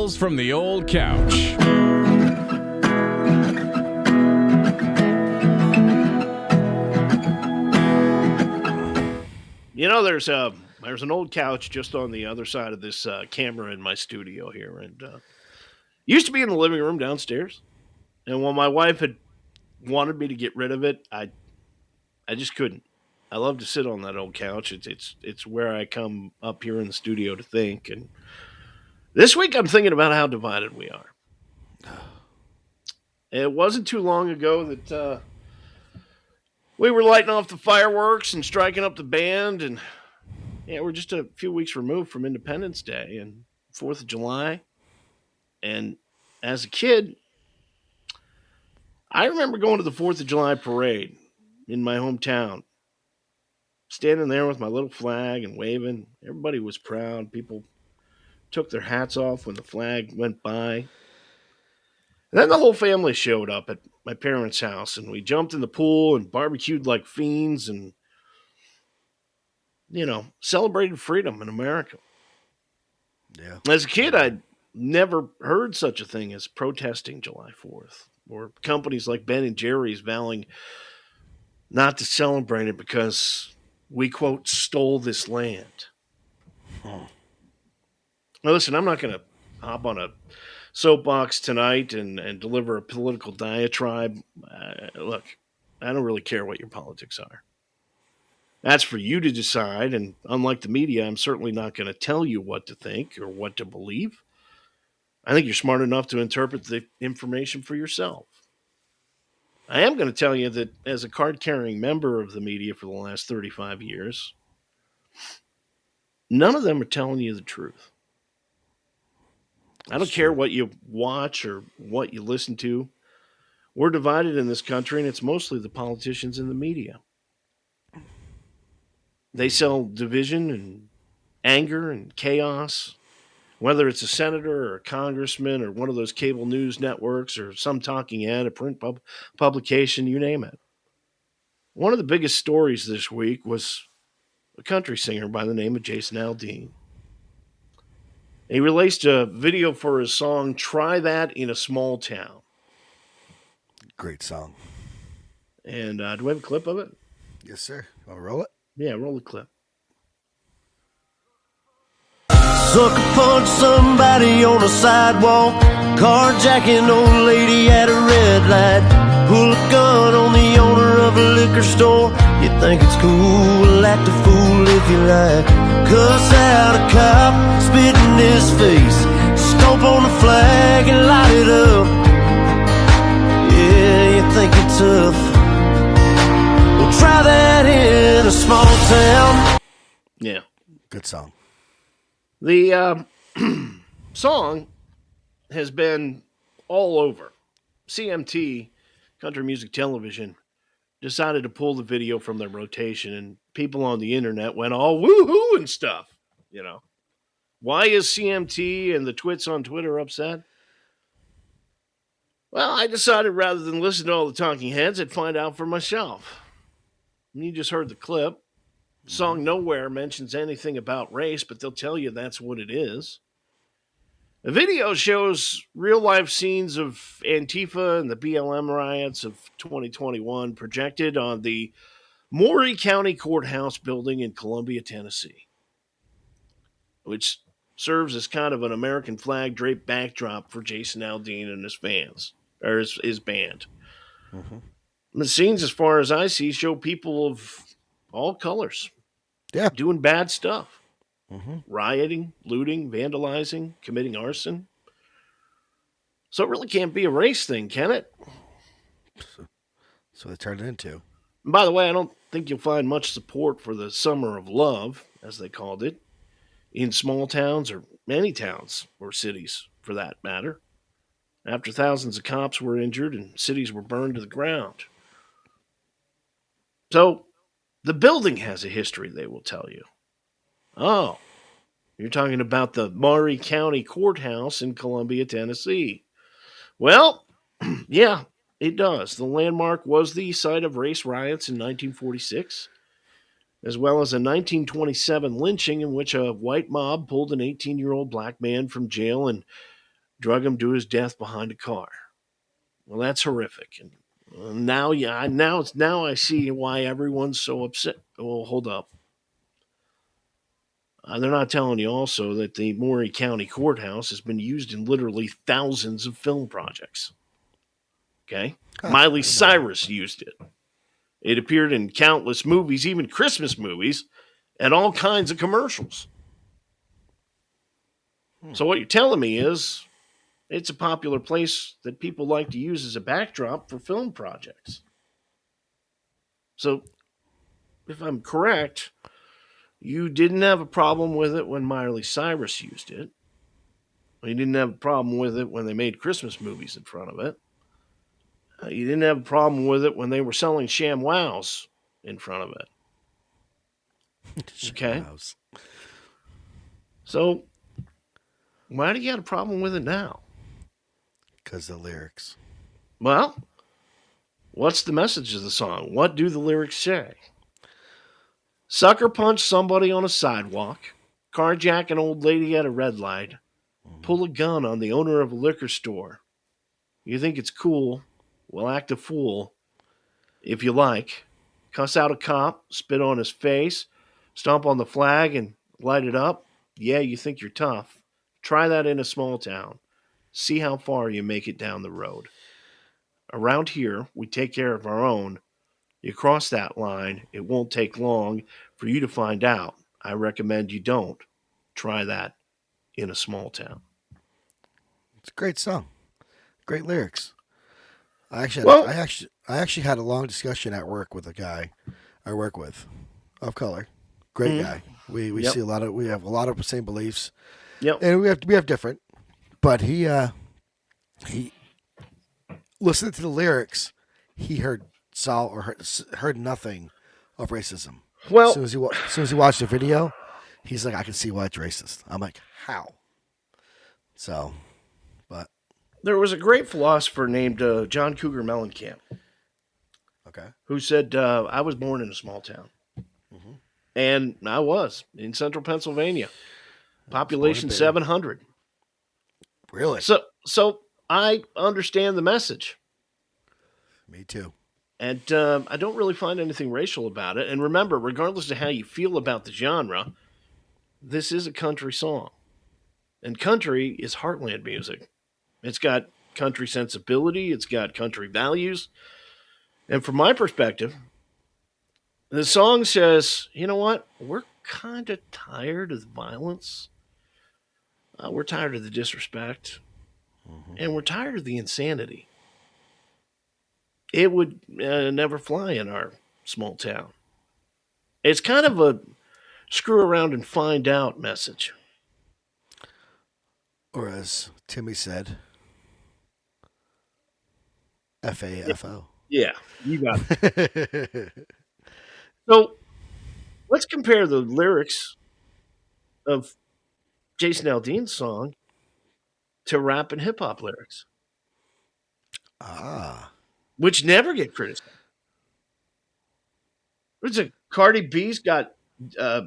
Tales from the Old Couch. You know, there's an old couch just on the other side of this camera in my studio here, and used to be in the living room downstairs. And when my wife had wanted me to get rid of it, I just couldn't. I love to sit on that old couch. It's where I come up here in the studio to think. And this week I'm thinking about how divided we are. It wasn't too long ago that we were lighting off the fireworks and striking up the band, and yeah, we're just a few weeks removed from Independence Day and 4th of July. And as a kid, I remember going to the 4th of July parade in my hometown, standing there with my little flag and waving. Everybody was proud. People took their hats off when the flag went by. And then the whole family showed up at my parents' house, and we jumped in the pool and barbecued like fiends and, celebrated freedom in America. Yeah. As a kid, I'd never heard such a thing as protesting July 4th, or companies like Ben and Jerry's vowing not to celebrate it because we, quote, stole this land. Now, listen, I'm not going to hop on a soapbox tonight and deliver a political diatribe. Look, I don't really care what your politics are. That's for you to decide, and unlike the media, I'm certainly not going to tell you what to think or what to believe. I think you're smart enough to interpret the information for yourself. I am going to tell you that as a card-carrying member of the media for the last 35 years, none of them are telling you the truth. I don't care what you watch or what you listen to. We're divided in this country, and it's mostly the politicians and the media. They sell division and anger and chaos, whether it's a senator or a congressman or one of those cable news networks or some talking head, a print publication, you name it. One of the biggest stories this week was a country singer by the name of Jason Aldean. He released a video for his song, Try That in a Small Town. Great song. And do we have a clip of it? Yes, sir. Want to roll it? Yeah, roll the clip. Sucker punch somebody on a sidewalk, carjacking old lady at a red light, pull a gun on the owner of a liquor store. You think it's cool, act a fool if you like, cuss out a cop, spit in his face, stomp on the flag and light it up. Yeah, you think it's tough. Well, try that in a small town. Yeah. Good song. The song has been all over. CMT, Country Music Television, decided to pull the video from their rotation, and people on the internet went all woohoo and stuff. Why is CMT and the twits on Twitter upset? Well, I decided rather than listen to all the talking heads, I'd find out for myself. You just heard the clip. Song nowhere mentions anything about race, but they'll tell you that's what it is. The video shows real-life scenes of Antifa and the BLM riots of 2021 projected on the Maury County Courthouse building in Columbia, Tennessee, which serves as kind of an American flag draped backdrop for Jason Aldean and his fans, or his band. Mm-hmm. The scenes, as far as I see, show people of all colors. Yeah. Doing bad stuff. Mm-hmm. Rioting, looting, vandalizing, committing arson. So it really can't be a race thing, can it? So they turned it into. And by the way, I don't think you'll find much support for the Summer of Love, as they called it, in small towns or any towns or cities, for that matter, after thousands of cops were injured and cities were burned to the ground. So the building has a history, they will tell you. Oh, you're talking about the Maury County Courthouse in Columbia, Tennessee. Well, yeah, it does. The landmark was the site of race riots in 1946, as well as a 1927 lynching in which a white mob pulled an 18-year-old black man from jail and drug him to his death behind a car. Well, that's horrific. And now, yeah, now I see why everyone's so upset. Well, hold up. They're not telling you also that the Maury County Courthouse has been used in literally thousands of film projects. Okay? Huh, Miley I didn't know that. Cyrus used it. It appeared in countless movies, even Christmas movies, and all kinds of commercials. Hmm. So, what you're telling me is it's a popular place that people like to use as a backdrop for film projects. So, if I'm correct, you didn't have a problem with it when Miley Cyrus used it. You didn't have a problem with it when they made Christmas movies in front of it. You didn't have a problem with it when they were selling sham wows in front of it. Okay? Mouse. So, why do you got a problem with it now? Because the lyrics. Well, what's the message of the song? What do the lyrics say? Sucker punch somebody on a sidewalk, carjack an old lady at a red light, Mhm. pull a gun on the owner of a liquor store. You think it's cool? Well, act a fool if you like. Cuss out a cop, spit on his face, stomp on the flag and light it up. Yeah, you think you're tough. Try that in a small town. See how far you make it down the road. Around here, we take care of our own. You cross that line, it won't take long for you to find out. I recommend you don't. Try that in a small town. It's a great song. Great lyrics. Well, I actually had a long discussion at work with a guy I work with of color. Great mhm, guy. We yep, see a lot of we have a lot of the same beliefs, yep. and we have different. But he listened to the lyrics. He heard nothing of racism. Well, As soon as he watched the video, he's like, I can see why it's racist. I'm like, how? So, but there was a great philosopher named John Cougar Mellencamp okay. who said, I was born in a small town. Mm-hmm. And I was in central Pennsylvania, It's born and population big. 700. Really? So I understand the message. Me too. And I don't really find anything racial about it. And remember, regardless of how you feel about the genre, this is a country song. And country is heartland music. It's got country sensibility, it's got country values. And from my perspective, the song says, you know what? We're kind of tired of the violence. We're tired of the disrespect. Mm-hmm. And we're tired of the insanity. It would never fly in our small town. It's kind of a screw around and find out message. Or as Timmy said, Yeah, FAFO. yeah, you got it. So let's compare the lyrics of Jason Aldean's song to rap and hip hop lyrics, Ah, which never get criticized. What's it? Cardi B's got, uh,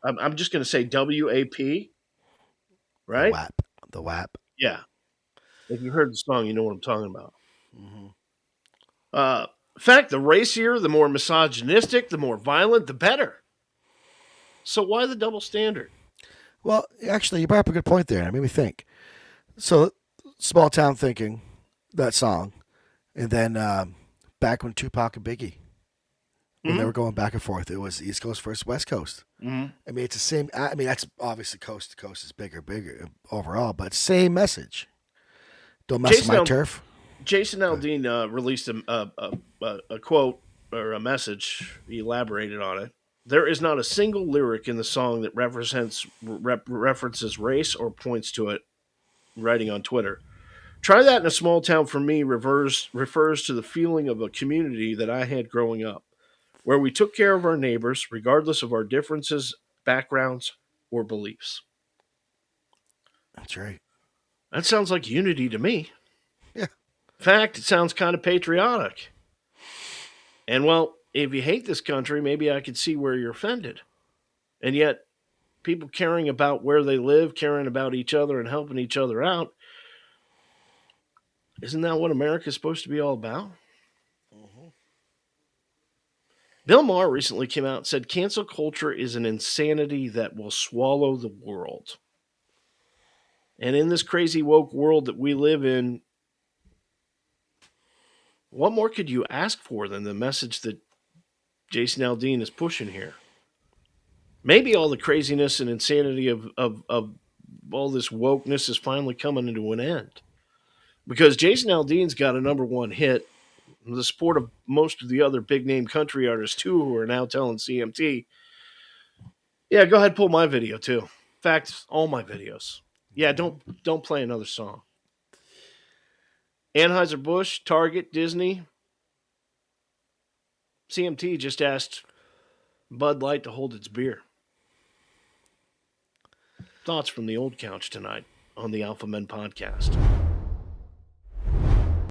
I'm just going to say WAP, the right? WAP. The WAP. Yeah. If you heard the song, you know what I'm talking about. Mm-hmm. Uh, in fact, the racier, the more misogynistic, the more violent, the better. So why the double standard? Well, actually, you brought up a good point there. It made me think. So, small town thinking, that song, and then back when Tupac and Biggie, when they Hmm. were going back and forth, it was East Coast versus West Coast. Hmm. I mean, it's the same. I mean, that's obviously coast to coast is bigger overall, but same message. Don't mess with Jason my Al- turf. Jason Go ahead. Aldean released a quote or a message. He elaborated on it. There is not a single lyric in the song that references race or points to it. Writing on Twitter. Try that in a small town for me refers to the feeling of a community that I had growing up, where we took care of our neighbors regardless of our differences, backgrounds, or beliefs. That's right. That sounds like unity to me. Yeah. In fact, it sounds kind of patriotic. And well, if you hate this country, maybe I could see where you're offended. And yet, people caring about where they live, caring about each other, and helping each other out, Isn't that what America's supposed to be all about? Bill Maher recently came out and said cancel culture is an insanity that will swallow the world. And in this crazy woke world that we live in, what more could you ask for than the message that Jason Aldean is pushing here? Maybe all the craziness and insanity of all this wokeness is finally coming into an end. Because Jason Aldean's got a number one hit, the support of most of the other big name country artists too, who are now telling CMT, yeah, go ahead, pull my video too. In fact, all my videos. Yeah, don't play another song. Anheuser-Busch, Target, Disney, CMT just asked Bud Light to hold its beer. Thoughts from the old couch tonight on the Alpha Men podcast.